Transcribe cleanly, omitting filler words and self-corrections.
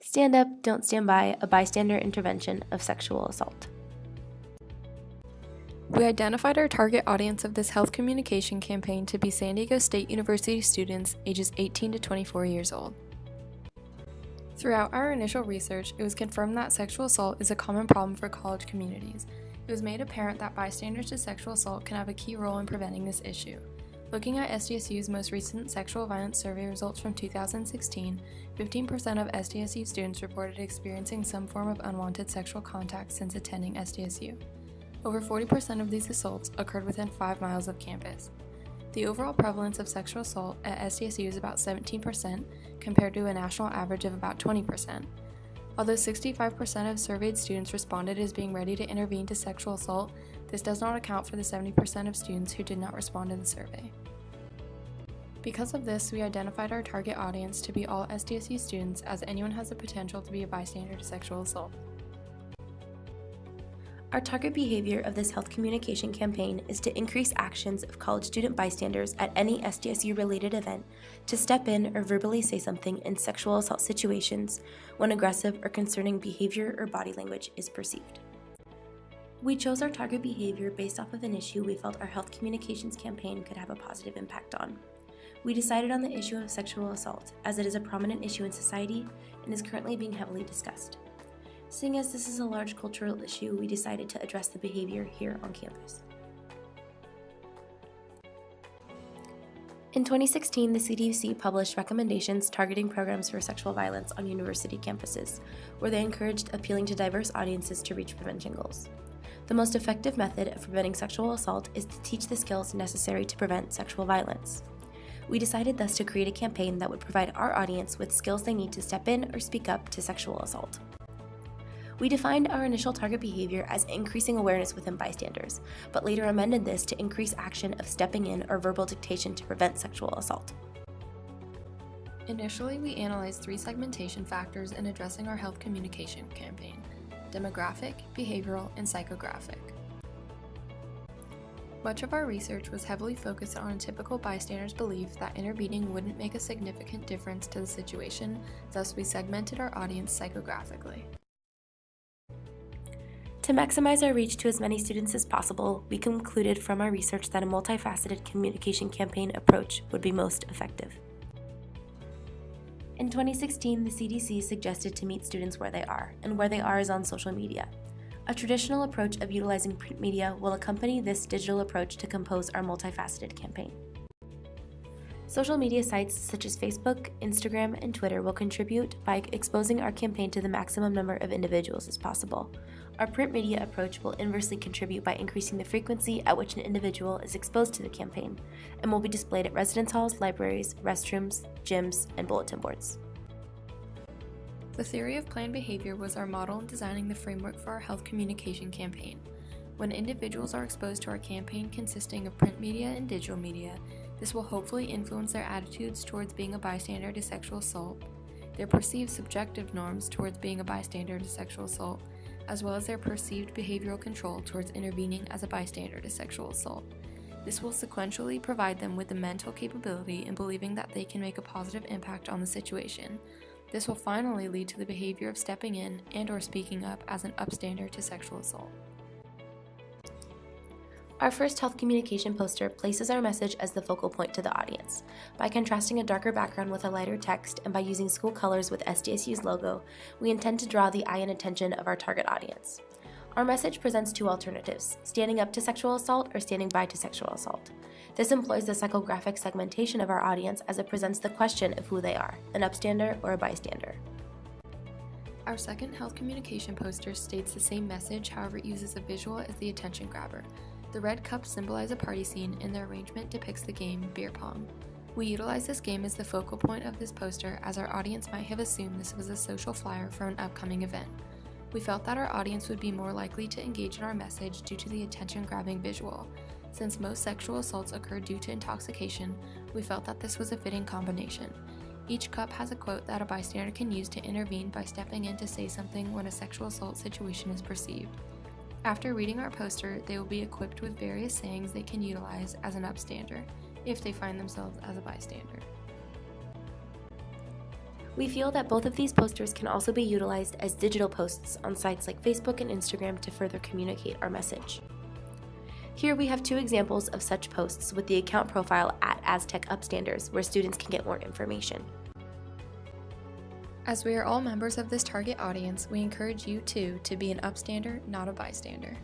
Stand Up, Don't Stand By, a bystander intervention of sexual assault. We identified our target audience of this health communication campaign to be San Diego State University students ages 18 to 24 years old. Throughout our initial research, it was confirmed that sexual assault is a common problem for college communities. It was made apparent that bystanders to sexual assault can have a key role in preventing this issue. Looking at SDSU's most recent sexual violence survey results from 2016, 15% of SDSU students reported experiencing some form of unwanted sexual contact since attending SDSU. Over 40% of these assaults occurred within 5 miles of campus. The overall prevalence of sexual assault at SDSU is about 17%, compared to a national average of about 20%. Although 65% of surveyed students responded as being ready to intervene to sexual assault, this does not account for the 70% of students who did not respond to the survey. Because of this, we identified our target audience to be all SDSU students, as anyone has the potential to be a bystander to sexual assault. Our target behavior of this health communication campaign is to increase actions of college student bystanders at any SDSU-related event to step in or verbally say something in sexual assault situations when aggressive or concerning behavior or body language is perceived. We chose our target behavior based off of an issue we felt our health communications campaign could have a positive impact on. We decided on the issue of sexual assault, as it is a prominent issue in society and is currently being heavily discussed. Seeing as this is a large cultural issue, we decided to address the behavior here on campus. In 2016, the SDSU published recommendations targeting programs for sexual violence on university campuses, where they encouraged appealing to diverse audiences to reach prevention goals. The most effective method of preventing sexual assault is to teach the skills necessary to prevent sexual violence. We decided thus to create a campaign that would provide our audience with skills they need to step in or speak up to sexual assault. We defined our initial target behavior as increasing awareness within bystanders, but later amended this to increase action of stepping in or verbal dictation to prevent sexual assault. Initially, we analyzed 3 segmentation factors in addressing our health communication campaign: demographic, behavioral, and psychographic. Much of our research was heavily focused on a typical bystander's belief that intervening wouldn't make a significant difference to the situation, thus we segmented our audience psychographically. To maximize our reach to as many students as possible, we concluded from our research that a multifaceted communication campaign approach would be most effective. In 2016, the CDC suggested to meet students where they are, and where they are is on social media. A traditional approach of utilizing print media will accompany this digital approach to compose our multifaceted campaign. Social media sites such as Facebook, Instagram, and Twitter will contribute by exposing our campaign to the maximum number of individuals as possible. Our print media approach will inversely contribute by increasing the frequency at which an individual is exposed to the campaign, and will be displayed at residence halls, libraries, restrooms, gyms, and bulletin boards. The theory of planned behavior was our model in designing the framework for our health communication campaign. When individuals are exposed to our campaign consisting of print media and digital media, this will hopefully influence their attitudes towards being a bystander to sexual assault, their perceived subjective norms towards being a bystander to sexual assault, as well as their perceived behavioral control towards intervening as a bystander to sexual assault. This will sequentially provide them with the mental capability in believing that they can make a positive impact on the situation. This will finally lead to the behavior of stepping in and/or speaking up as an upstander to sexual assault. Our first health communication poster places our message as the focal point to the audience. By contrasting a darker background with a lighter text and by using school colors with SDSU's logo, we intend to draw the eye and attention of our target audience. Our message presents 2 alternatives: standing up to sexual assault or standing by to sexual assault. This employs the psychographic segmentation of our audience as it presents the question of who they are, an upstander or a bystander. Our second health communication poster states the same message, however it uses a visual as the attention grabber. The red cups symbolize a party scene, and the arrangement depicts the game beer pong. We utilize this game as the focal point of this poster, as our audience might have assumed this was a social flyer for an upcoming event. We felt that our audience would be more likely to engage in our message due to the attention-grabbing visual. Since most sexual assaults occur due to intoxication, we felt that this was a fitting combination. Each cup has a quote that a bystander can use to intervene by stepping in to say something when a sexual assault situation is perceived. After reading our poster, they will be equipped with various sayings they can utilize as an upstander, if they find themselves as a bystander. We feel that both of these posters can also be utilized as digital posts on sites like Facebook and Instagram to further communicate our message. Here we have 2 examples of such posts with the account profile at Aztec Upstanders, where students can get more information. As we are all members of this target audience, we encourage you too to be an upstander, not a bystander.